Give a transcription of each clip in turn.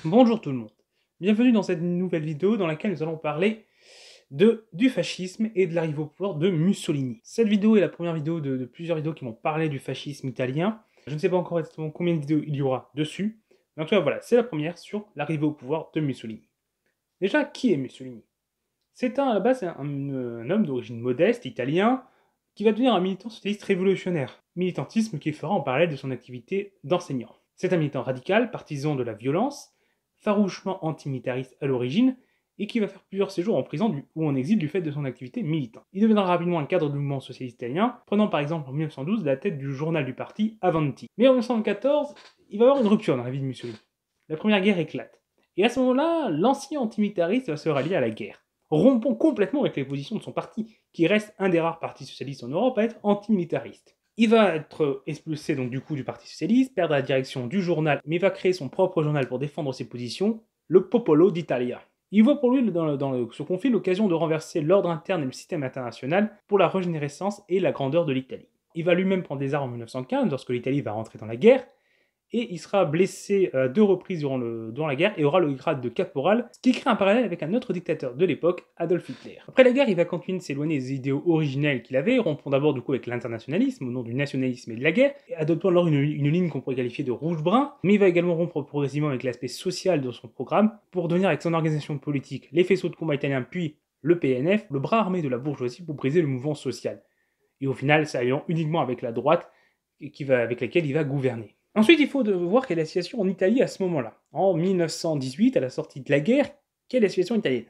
Bonjour tout le monde, bienvenue dans cette nouvelle vidéo dans laquelle nous allons parler du fascisme et de l'arrivée au pouvoir de Mussolini. Cette vidéo est la première vidéo de plusieurs vidéos qui vont parler du fascisme italien. Je ne sais pas encore exactement combien de vidéos il y aura dessus, mais en tout cas voilà, c'est la première sur l'arrivée au pouvoir de Mussolini. Déjà, qui est Mussolini? À la base un homme d'origine modeste, italien, qui va devenir un militant socialiste révolutionnaire, militantisme qu'il fera en parallèle de son activité d'enseignant. C'est un militant radical, partisan de la violence, farouchement antimilitariste à l'origine, et qui va faire plusieurs séjours en prison ou en exil du fait de son activité militante. Il deviendra rapidement un cadre du mouvement socialiste italien, prenant par exemple en 1912 la tête du journal du parti Avanti. Mais en 1914, il va y avoir une rupture dans la vie de Mussolini. La première guerre éclate. Et à ce moment-là, l'ancien antimilitariste va se rallier à la guerre, rompant complètement avec les positions de son parti, qui reste un des rares partis socialistes en Europe à être antimilitariste. Il va être expulsé donc du coup du Parti Socialiste, perdre la direction du journal, mais va créer son propre journal pour défendre ses positions, le Popolo d'Italia. Il voit pour lui ce conflit l'occasion de renverser l'ordre interne et le système international pour la régénérescence et la grandeur de l'Italie. Il va lui-même prendre des armes en 1915 lorsque l'Italie va rentrer dans la guerre, et il sera blessé à 2 reprises durant la guerre et aura le grade de caporal, ce qui crée un parallèle avec un autre dictateur de l'époque, Adolf Hitler. Après la guerre, il va continuer de s'éloigner des idéaux originels qu'il avait, rompant d'abord du coup avec l'internationalisme au nom du nationalisme et de la guerre, et adoptant alors une ligne qu'on pourrait qualifier de rouge-brun, mais il va également rompre progressivement avec l'aspect social de son programme pour devenir avec son organisation politique, les faisceaux de combat italiens puis le PNF, le bras armé de la bourgeoisie pour briser le mouvement social. Et au final, s'alliant uniquement avec la droite avec laquelle il va gouverner. Ensuite, il faut voir quelle est la situation en Italie à ce moment-là. En 1918, à la sortie de la guerre, quelle est la situation italienne?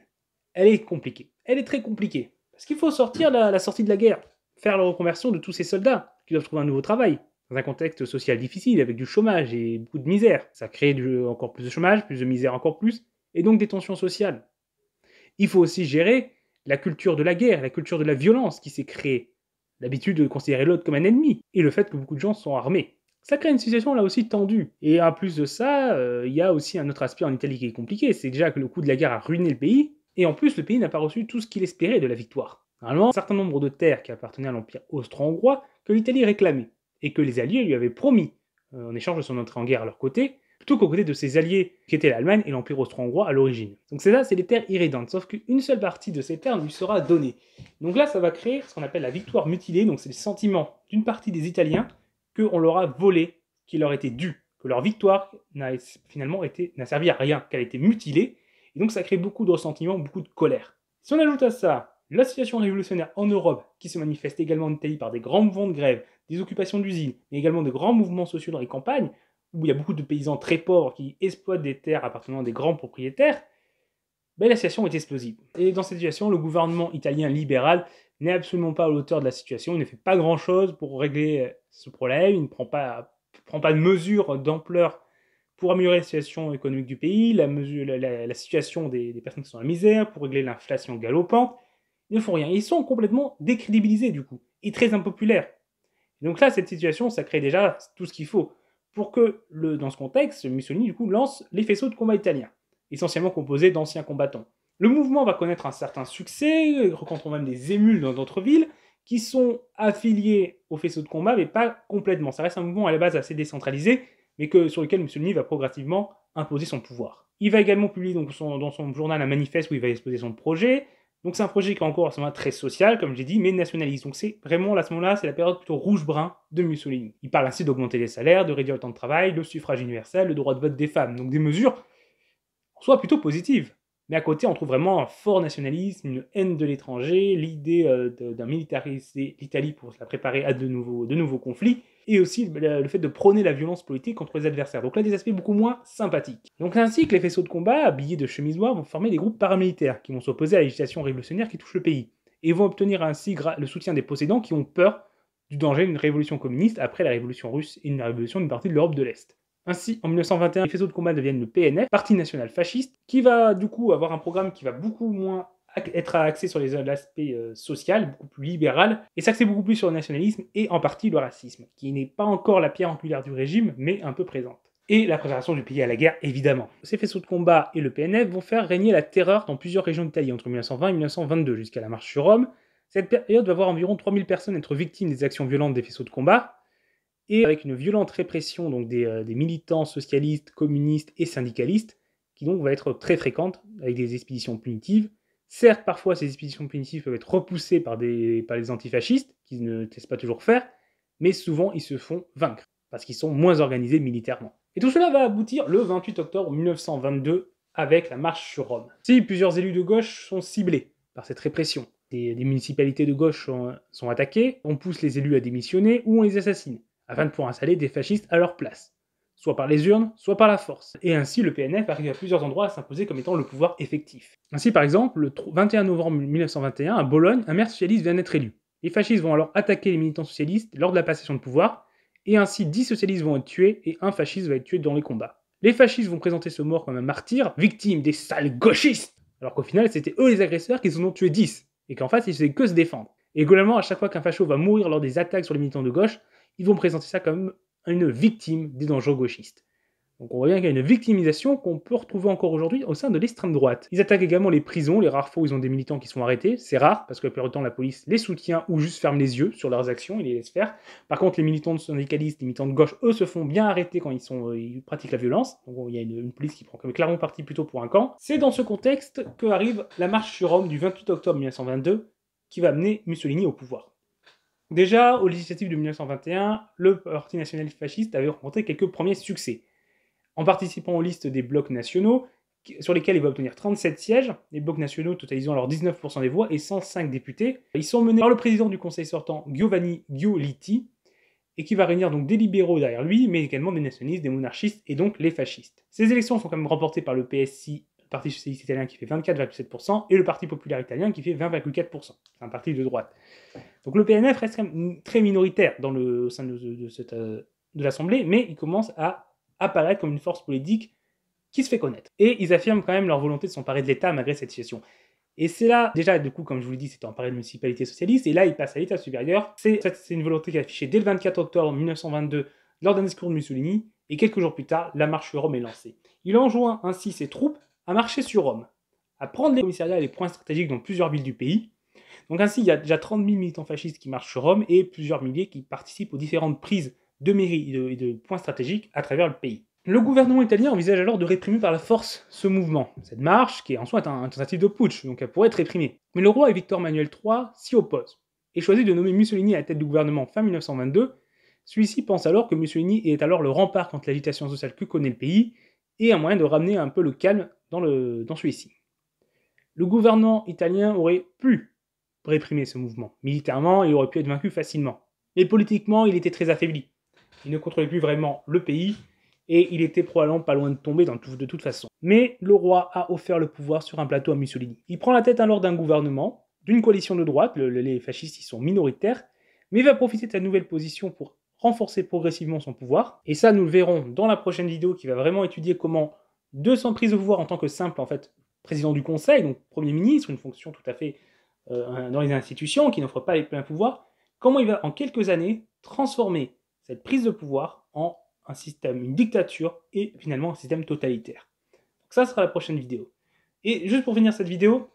Elle est compliquée. Elle est très compliquée. Parce qu'il faut sortir la sortie de la guerre, faire la reconversion de tous ces soldats qui doivent trouver un nouveau travail, dans un contexte social difficile, avec du chômage et beaucoup de misère. Ça crée encore plus de chômage, plus de misère encore plus, et donc des tensions sociales. Il faut aussi gérer la culture de la guerre, la culture de la violence qui s'est créée, l'habitude de considérer l'autre comme un ennemi, et le fait que beaucoup de gens sont armés. Ça crée une situation là aussi tendue. Et en plus de ça, il y a aussi un autre aspect en Italie qui est compliqué, c'est déjà que le coup de la guerre a ruiné le pays, et en plus le pays n'a pas reçu tout ce qu'il espérait de la victoire. Normalement, un certain nombre de terres qui appartenaient à l'Empire austro-hongrois que l'Italie réclamait, et que les Alliés lui avaient promis, en échange de son entrée en guerre à leur côté, plutôt qu'aux côtés de ses alliés qui étaient l'Allemagne et l'Empire austro-hongrois à l'origine. Donc c'est les terres irrédentes, sauf qu'une seule partie de ces terres lui sera donnée. Donc là, ça va créer ce qu'on appelle la victoire mutilée, donc c'est le sentiment d'une partie des Italiens qu'on leur a volé, qui leur était dû, que leur victoire n'a servi à rien, qu'elle a été mutilée, et donc ça crée beaucoup de ressentiment, beaucoup de colère. Si on ajoute à ça la situation révolutionnaire en Europe, qui se manifeste également en Italie par des grands mouvements de grève, des occupations d'usines, mais également de grands mouvements sociaux dans les campagnes, où il y a beaucoup de paysans très pauvres qui exploitent des terres appartenant à des grands propriétaires, la situation est explosive. Et dans cette situation, le gouvernement italien libéral n'est absolument pas à l'auteur de la situation, il ne fait pas grand-chose pour régler ce problème, il ne prend pas de mesures d'ampleur pour améliorer la situation économique du pays, la situation des personnes qui sont dans la misère, pour régler l'inflation galopante. Ils ne font rien. Ils sont complètement décrédibilisés du coup, et très impopulaires. Et donc là, cette situation, ça crée déjà tout ce qu'il faut pour que, dans ce contexte, Mussolini du coup lance les faisceaux de combat italiens, essentiellement composés d'anciens combattants. Le mouvement va connaître un certain succès, rencontrant même des émules dans d'autres villes, qui sont affiliés aux faisceaux de combat, mais pas complètement. Ça reste un mouvement à la base assez décentralisé, mais sur lequel Mussolini va progressivement imposer son pouvoir. Il va également publier donc dans son journal un manifeste où il va exposer son projet. Donc c'est un projet qui est encore à ce moment très social, comme j'ai dit, mais nationaliste. Donc c'est vraiment, à ce moment-là, c'est la période plutôt rouge-brun de Mussolini. Il parle ainsi d'augmenter les salaires, de réduire le temps de travail, le suffrage universel, le droit de vote des femmes. Donc des mesures, en soi, plutôt positives. Mais à côté, on trouve vraiment un fort nationalisme, une haine de l'étranger, l'idée d'un militariser l'Italie pour se la préparer à de nouveaux conflits, et aussi le fait de prôner la violence politique contre les adversaires. Donc là, des aspects beaucoup moins sympathiques. Donc ainsi que les faisceaux de combat, habillés de chemises noires, vont former des groupes paramilitaires qui vont s'opposer à l'agitation révolutionnaire qui touche le pays, et vont obtenir ainsi le soutien des possédants qui ont peur du danger d'une révolution communiste après la révolution russe et une révolution d'une partie de l'Europe de l'Est. Ainsi, en 1921, les faisceaux de combat deviennent le PNF, Parti national fasciste, qui va du coup avoir un programme qui va beaucoup moins être axé sur l'aspect social, beaucoup plus libéral, et s'axer beaucoup plus sur le nationalisme et en partie le racisme, qui n'est pas encore la pierre angulaire du régime, mais un peu présente. Et la préparation du pays à la guerre, évidemment. Ces faisceaux de combat et le PNF vont faire régner la terreur dans plusieurs régions d'Italie entre 1920 et 1922, jusqu'à la marche sur Rome. Cette période va voir environ 3000 personnes être victimes des actions violentes des faisceaux de combat, et avec une violente répression donc des militants socialistes, communistes et syndicalistes qui donc va être très fréquente, avec des expéditions punitives. Certes, parfois, ces expéditions punitives peuvent être repoussées par les antifascistes, qui ne testent pas toujours faire, mais souvent, ils se font vaincre, parce qu'ils sont moins organisés militairement. Et tout cela va aboutir le 28 octobre 1922, avec la marche sur Rome. Si plusieurs élus de gauche sont ciblés par cette répression, des municipalités de gauche sont attaquées, on pousse les élus à démissionner ou on les assassine, afin de pouvoir installer des fascistes à leur place, soit par les urnes, soit par la force. Et ainsi, le PNF arrive à plusieurs endroits à s'imposer comme étant le pouvoir effectif. Ainsi, par exemple, le 21 novembre 1921, à Bologne, un maire socialiste vient d'être élu. Les fascistes vont alors attaquer les militants socialistes lors de la passation de pouvoir, et ainsi 10 socialistes vont être tués et un fasciste va être tué dans les combats. Les fascistes vont présenter ce mort comme un martyr, victime des sales gauchistes, alors qu'au final, c'était eux les agresseurs qui en ont tué 10, et qu'en fait, ils faisaient que se défendre. Et globalement, à chaque fois qu'un facho va mourir lors des attaques sur les militants de gauche, ils vont présenter ça comme une victime des dangereux gauchistes. Donc on voit bien qu'il y a une victimisation qu'on peut retrouver encore aujourd'hui au sein de l'extrême droite. Ils attaquent également les prisons, les rares fois où ils ont des militants qui sont arrêtés. C'est rare, parce que la plupart du temps, la police les soutient ou juste ferme les yeux sur leurs actions et les laisse faire. Par contre, les militants syndicalistes, les militants de gauche, eux, se font bien arrêter quand ils pratiquent la violence. Donc il y a une police qui prend clairement parti plutôt pour un camp. C'est dans ce contexte qu'arrive la marche sur Rome du 28 octobre 1922, qui va amener Mussolini au pouvoir. Déjà, aux législatives de 1921, le Parti nationaliste fasciste avait rencontré quelques premiers succès. En participant aux listes des blocs nationaux, sur lesquels il va obtenir 37 sièges, les blocs nationaux totalisant alors 19% des voix et 105 députés, ils sont menés par le président du conseil sortant Giovanni Giolitti, et qui va réunir donc des libéraux derrière lui, mais également des nationalistes, des monarchistes et donc les fascistes. Ces élections sont quand même remportées par le PSI, le Parti socialiste italien, qui fait 24,7%, et le Parti populaire italien qui fait 20,4%. C'est un parti de droite. Donc le PNF reste quand même très minoritaire au sein de l'Assemblée, mais il commence à apparaître comme une force politique qui se fait connaître. Et ils affirment quand même leur volonté de s'emparer de l'État malgré cette situation. Et c'est là, déjà, du coup, comme je vous l'ai dit, c'était emparé de municipalités socialistes, et là, il passe à l'État supérieur. C'est une volonté qui est affichée dès le 24 octobre 1922 lors d'un discours de Mussolini, et quelques jours plus tard, la marche sur Rome est lancée. Il enjoint ainsi ses troupes à marcher sur Rome, à prendre les commissariats et les points stratégiques dans plusieurs villes du pays. Donc ainsi, il y a déjà 30 000 militants fascistes qui marchent sur Rome, et plusieurs milliers qui participent aux différentes prises de mairies et de points stratégiques à travers le pays. Le gouvernement italien envisage alors de réprimer par la force ce mouvement, cette marche qui est en soi une tentative de putsch, donc elle pourrait être réprimée. Mais le roi Victor Emmanuel III s'y oppose, et choisit de nommer Mussolini à la tête du gouvernement fin 1922. Celui-ci pense alors que Mussolini est alors le rempart contre l'agitation sociale que connaît le pays, et un moyen de ramener un peu le calme dans celui-ci. Le gouvernement italien aurait pu réprimer ce mouvement. Militairement, il aurait pu être vaincu facilement. Mais politiquement, il était très affaibli. Il ne contrôlait plus vraiment le pays, et il était probablement pas loin de tomber de toute façon. Mais le roi a offert le pouvoir sur un plateau à Mussolini. Il prend la tête alors d'un gouvernement, d'une coalition de droite, les fascistes y sont minoritaires, mais il va profiter de sa nouvelle position pour renforcer progressivement son pouvoir. Et ça, nous le verrons dans la prochaine vidéo qui va vraiment étudier comment, de son prise de pouvoir en tant que simple en fait président du conseil, donc premier ministre, une fonction tout à fait dans les institutions, qui n'offre pas les pleins pouvoirs, comment il va en quelques années transformer cette prise de pouvoir en un système, une dictature et finalement un système totalitaire. Donc ça sera la prochaine vidéo. Et juste pour finir cette vidéo,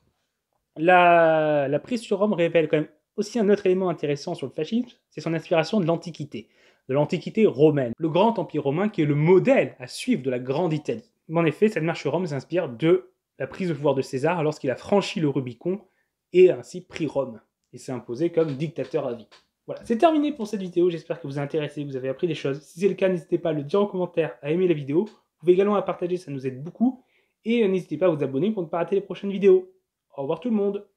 la prise sur Rome révèle quand même aussi un autre élément intéressant sur le fascisme, c'est son inspiration de l'Antiquité romaine, le grand empire romain qui est le modèle à suivre de la grande Italie. En effet, cette marche sur Rome s'inspire de la prise de pouvoir de César lorsqu'il a franchi le Rubicon et ainsi pris Rome, et s'est imposé comme dictateur à vie. Voilà, c'est terminé pour cette vidéo, j'espère que vous a intéressé, que vous avez appris des choses. Si c'est le cas, n'hésitez pas à le dire en commentaire, à aimer la vidéo. Vous pouvez également la partager, ça nous aide beaucoup. Et n'hésitez pas à vous abonner pour ne pas rater les prochaines vidéos. Au revoir tout le monde.